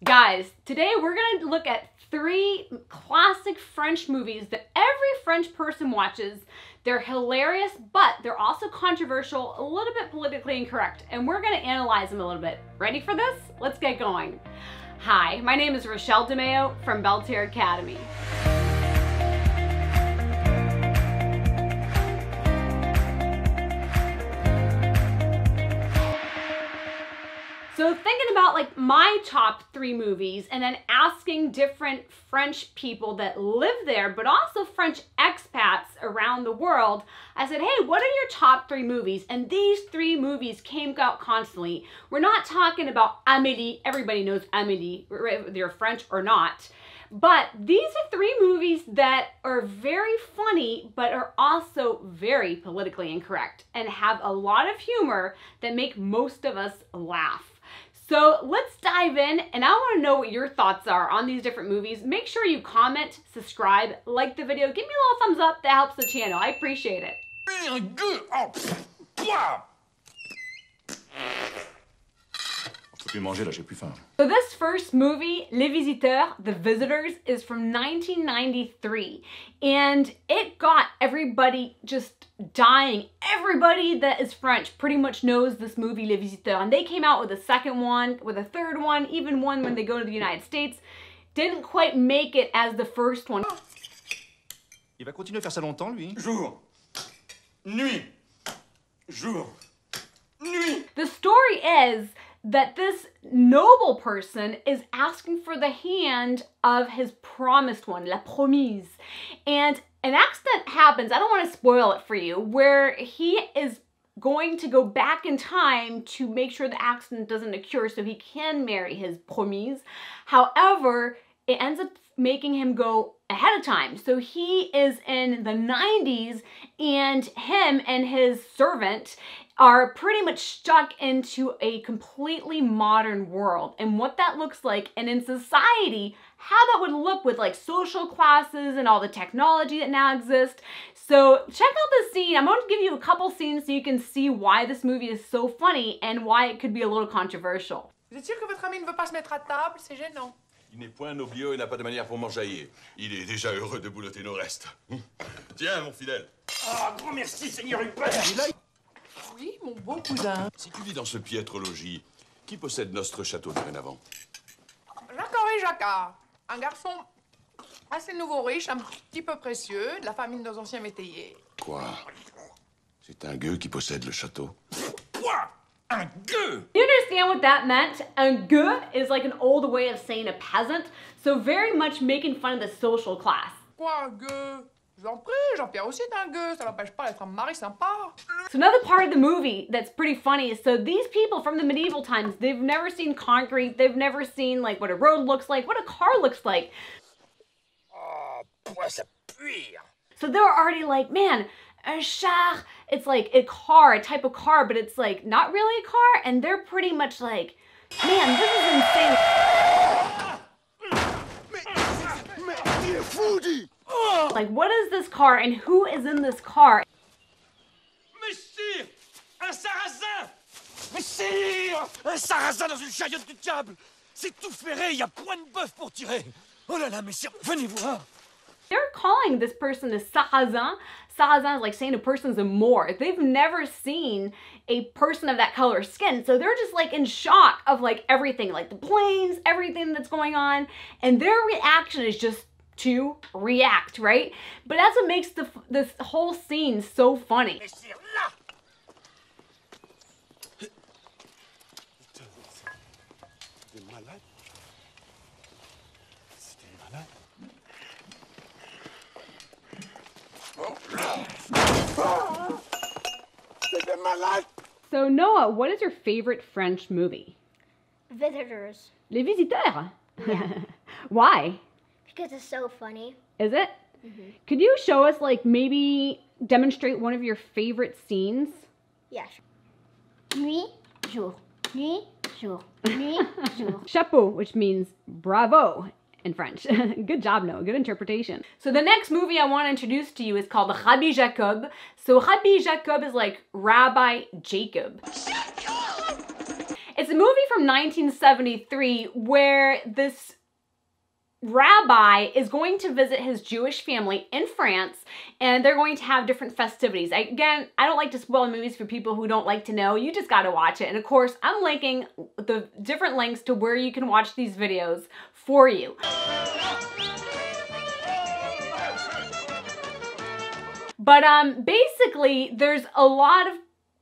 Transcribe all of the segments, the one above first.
Guys, today we're going to look at 3 classic French movies that every French person watches. They're hilarious, but they're also controversial, a little bit politically incorrect, and we're going to analyze them a little bit. Ready for this? Let's get going. Hi, my name is Rachele DeMeo from Belle Terre Academy. So thinking about like my top 3 movies and then asking different French people that live there, but also French expats around the world, I said, hey, what are your top 3 movies? And these 3 movies came out constantly. We're not talking about Amélie. Everybody knows Amélie, whether you're French or not. But these are 3 movies that are very funny, but are also very politically incorrect and have a lot of humor that make most of us laugh. So let's dive in, and I want to know what your thoughts are on these different movies. Make sure you comment, subscribe, like the video, give me a little thumbs up, that helps the channel. I appreciate it. So this first movie, Les Visiteurs, The Visitors, is from 1993, and it got everybody just dying. Everybody that is French pretty much knows this movie, Les Visiteurs, and they came out with a second one, with a third one, even one when they go to the United States. Didn't quite make it as the first one. Il va continuer à faire ça longtemps, lui? Jour, nuit, jour, nuit. The story is that this noble person is asking for the hand of his promised one, la promise. And an accident happens, I don't want to spoil it for you, where he is going to go back in time to make sure the accident doesn't occur so he can marry his promise. However, it ends up making him go ahead of time. So he is in the 90s, and him and his servant are pretty much stuck into a completely modern world, and what that looks like, and in society, how that would look with like social classes and all the technology that now exists. So check out this scene. I'm going to give you a couple scenes so you can see why this movie is so funny and why it could be a little controversial. Vous êtes sûr que votre ami ne veut pas se mettre à table? C'est gênant. Il n'est point noblieux et n'a pas de manière pour m'enjailler. Il est déjà heureux de boulotter nos restes. Tiens, mon fidèle. Ah, grand merci, Seigneur Hubert. Oui, mon beau cousin. Si tu vis dans ce piètre logis, qui possède notre château dorénavant? Jacques-Henri Jacquard. Un garçon assez nouveau riche, un petit peu précieux, de la famille de nos anciens métayers. Quoi? C'est un gueux qui possède le château? Quoi? Un gueux? You understand what that meant? Un gueux is like an old way of saying a peasant, so very much making fun of the social class. Quoi, un gueux? Je vous en prie, Jean-Pierre aussi est un gueux, ça n'empêche pas d'être un mari sympa. So another part of the movie that's pretty funny is, so these people from the medieval times, they've never seen concrete, they've never seen like what a road looks like, what a car looks like. Oh, pourquoi ça pue? So they're already like, man, un char, it's like a car, a type of car, but it's like not really a car, and they're pretty much like, man, this is insane. Like, what is this car and who is in this car? Messire! Un sarrasin! Messire! Un sarrasin dans une chariote du diable! C'est tout ferré, il y a point de bœuf pour tirer! Oh là là, messire, venez voir! They're calling this person a sarrasin. Sarrasin is like saying a person's a Moor. They've never seen a person of that color skin, so they're just like in shock of like everything, like the planes, everything that's going on, and their reaction is just to react, right? But that's what makes this whole scene so funny. So Noah, what is your favorite French movie? Visitors. Les Visiteurs. Yeah. Why? Because it's so funny. Is it? Mm-hmm. Could you show us, like, maybe demonstrate one of your favorite scenes? Yeah. Nuit, jour. Nuit, jour. Nuit, jour. Chapeau, which means bravo in French. Good job, Noah. Good interpretation. So the next movie I want to introduce to you is called Rabbi Jacob. So Rabbi Jacob is like Rabbi Jacob. It's a movie from 1973 where this rabbi is going to visit his Jewish family in France, and they're going to have different festivities. Again, I don't like to spoil movies for people who don't like to know. You just got to watch it. And of course, I'm linking the different links to where you can watch these videos for you. But basically, there's a lot of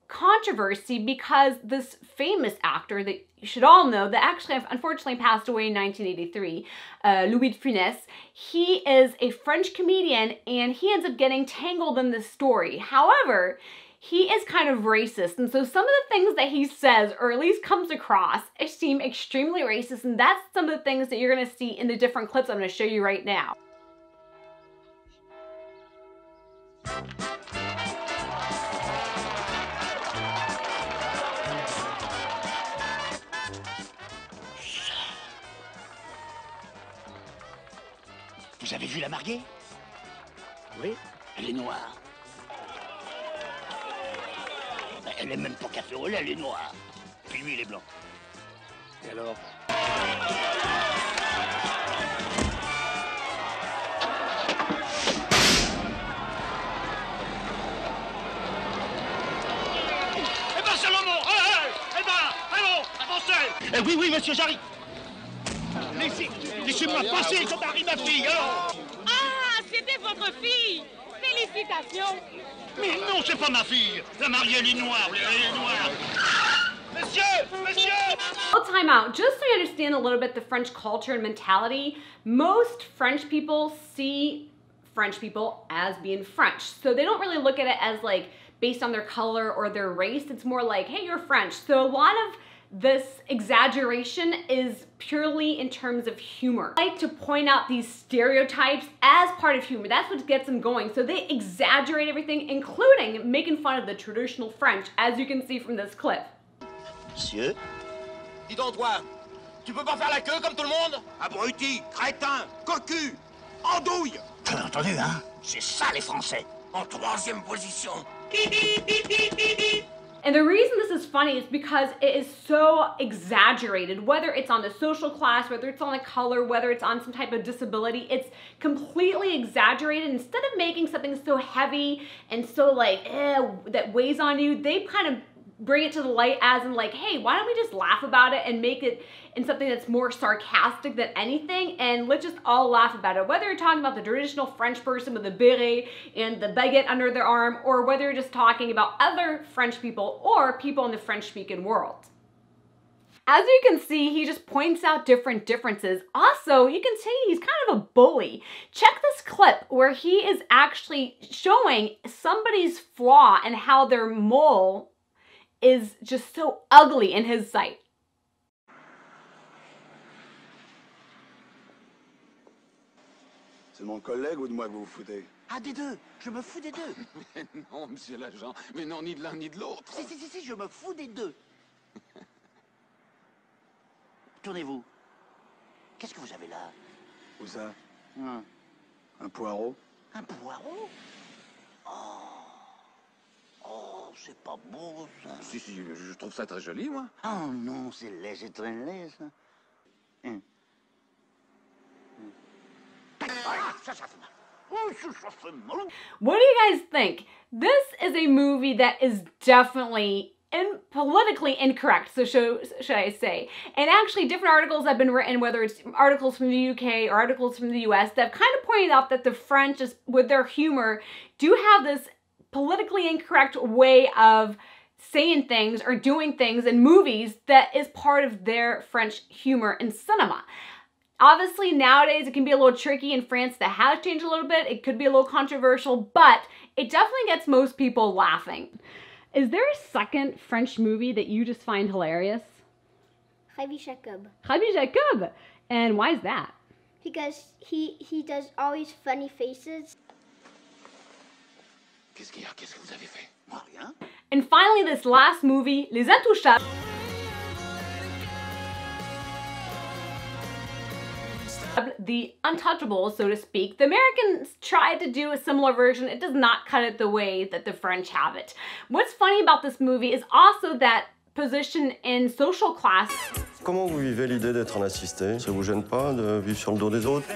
controversy because this famous actor that you should all know, that actually unfortunately passed away in 1983, Louis de Funès, he is a French comedian and he ends up getting tangled in this story. However, he is kind of racist, and so some of the things that he says, or at least comes across, seem extremely racist, and that's some of the things that you're going to see in the different clips I'm going to show you right now. Vous avez vu la mariée? Oui, elle est noire. Ben, elle est même pas café au lait, elle est noire. Puis lui, il est blanc. Et alors? Eh ben, c'est le moment! Eh ben, allons, avancez! Oui, oui, monsieur, j'arrive. Laissez-moi passer, quand arrive ma fille, alors! Ah, c'était votre fille! Félicitations! Mais non, c'est pas ma fille. La mariée, elle est noire, elle est noire. Messieurs! Messieurs! Well, time out. Just so you understand a little bit the French culture and mentality, most French people see French people as being French. So they don't really look at it as like based on their color or their race. It's more like, hey, you're French. So a lot of this exaggeration is purely in terms of humor. I like to point out these stereotypes as part of humor. That's what gets them going. So they exaggerate everything, including making fun of the traditional French, as you can see from this clip. Monsieur? Dis donc, toi, tu peux pas faire la queue comme tout le monde? Abruti, crétin, cocu, andouille! T'as entendu, hein? C'est ça, les Français. En troisième position. And the reason this is funny is because it is so exaggerated, whether it's on the social class, whether it's on the color, whether it's on some type of disability, it's completely exaggerated. Instead of making something so heavy and so like, that weighs on you, they kind of bring it to the light as in like, hey, why don't we just laugh about it and make it in something that's more sarcastic than anything, and let's just all laugh about it. Whether you're talking about the traditional French person with the beret and the baguette under their arm, or whether you're just talking about other French people or people in the French-speaking world. As you can see, he just points out different differences. Also, you can see he's kind of a bully. Check this clip where he is actually showing somebody's flaw and how their mole is just so ugly in his sight. C'est de mon collègue ou de moi que vous vous foutez? Ah, des deux. Je me fous des deux. Mais non, monsieur l'agent. Mais non, ni de l'un ni de l'autre. Si, je me fous des deux. Tournez-vous. Qu'est-ce que vous avez là? Où ça? Un poireau? Un poireau? Oh, c'est pas beau, ça. Si, je trouve ça très joli, moi. Oh non, c'est laid, c'est très laid, ça. Ah, ça fait mal. Oh, ça fait mal. What do you guys think? This is a movie that is definitely politically incorrect, so should I say. And actually different articles have been written, whether it's articles from the UK or articles from the US, that have kind of pointed out that the French, with their humor, do have this politically incorrect way of saying things or doing things in movies that is part of their French humor in cinema. Obviously, nowadays it can be a little tricky. In France, that has changed a little bit. It could be a little controversial, but it definitely gets most people laughing. Is there a second French movie that you just find hilarious? Rabbi Jacob. Rabbi Jacob. And why is that? Because he does always funny faces. Qu'est-ce qu'il y a? Qu'est-ce que vous avez fait? Moi, rien. And finally, this last movie, Les Untouchables. The Untouchables, so to speak. The Americans tried to do a similar version. It does not cut it the way that the French have it. What's funny about this movie is also that position in social class. Comment vous vivez l'idée d'être un assisté? Ça vous gêne pas de vivre sur le dos des autres?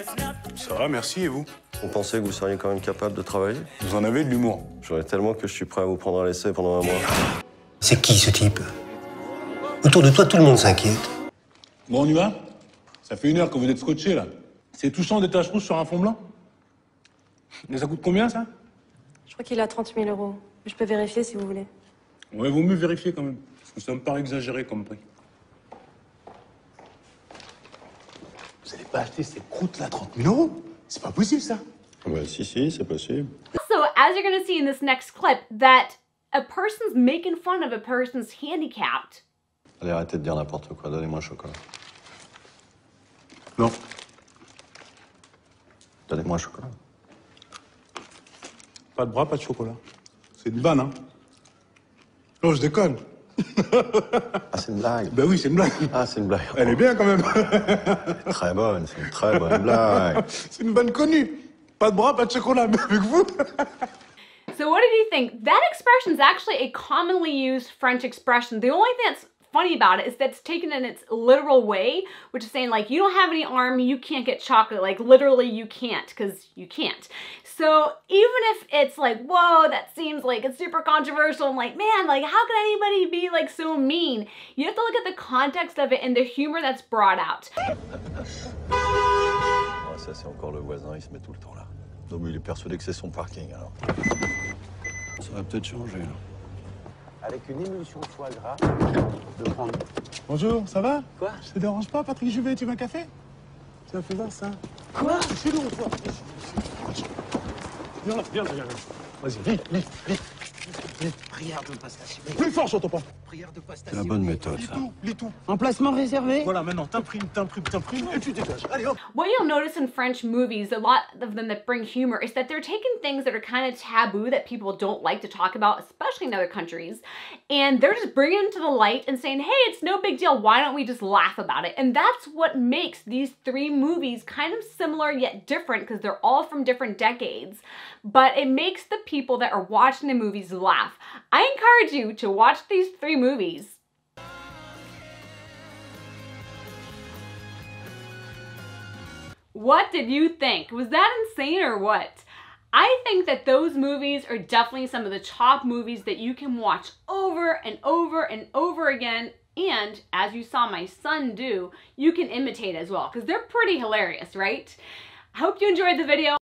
Ça va, merci, et vous? Vous pensez que vous seriez quand même capable de travailler? Vous en avez de l'humour. J'aurais tellement que je suis prêt à vous prendre à l'essai pendant un mois. C'est qui ce type? Autour de toi, tout le monde s'inquiète. Bon, on y va? Ça fait 1 heure que vous êtes scotché, là. C'est touchant des taches rouges sur un fond blanc? Mais ça coûte combien, ça? Je crois qu'il a 30 000 €. Je peux vérifier si vous voulez. Ouais, vaut mieux vérifier quand même. Parce que ça me paraît exagéré comme prix. Vous allez pas acheter ces croûtes-là 30 000 €? C'est pas possible, ça. Ouais, si, c'est possible. So, as you're gonna see in this next clip, that a person's making fun of a person's handicapped. Allez, arrêtez de dire n'importe quoi. Donnez-moi un chocolat. Non. Donnez-moi un chocolat. Pas de bras, pas de chocolat. C'est une vanne, hein? Non, je déconne. Ah, c'est une blague. Ben oui, c'est une blague. Ah, c'est une blague. Elle est bien, quand même. Très bonne, c'est une très bonne blague. C'est une vanne connue. Pas de bras, pas de chocolat, mais avec vous. So what did you think? That expression is actually a commonly used French expression. The only thing that's funny about it is that it's taken in its literal way, which is saying like, you don't have any arm, you can't get chocolate. Like literally you can't, because you can't. So even if it's like, whoa, that seems like it's super controversial, I'm like, man, like how could anybody be like so mean? You have to look at the context of it and the humor that's brought out. Oh, ça, c'est encore le voisin, il se met tout le temps là. Non, mais il est persuadé que c'est son parking, alors. Ça va peut-être changer, là. Avec une émulsion de foie gras, de prendre... Bonjour, ça va? Quoi? Ça te dérange pas, Patrick Juvet, tu veux un café? Tu vas faire voir ça. Quoi? C'est long, toi. Viens là, viens là. Vas-y, vite. Prière de passation. Plus fort, j'entends pas. Prière de passation. C'est la bonne méthode, ça. Lis tout. Emplacement réservé. Voilà, maintenant, t'imprimes, et tu dégages. Allez, hop. What you'll notice in French movies, a lot of them that bring humor, is that they're taking things that are kind of taboo that people don't like to talk about, especially in other countries, and they're just bringing it to the light and saying, hey, it's no big deal, why don't we just laugh about it? And that's what makes these 3 movies kind of similar yet different, because they're all from different decades, but it makes the people that are watching the movies laugh. I encourage you to watch these 3 movies. What did you think? Was that insane or what? I think that those movies are definitely some of the top movies that you can watch over and over and over again, and as you saw my son do, you can imitate as well, because they're pretty hilarious, right? I hope you enjoyed the video.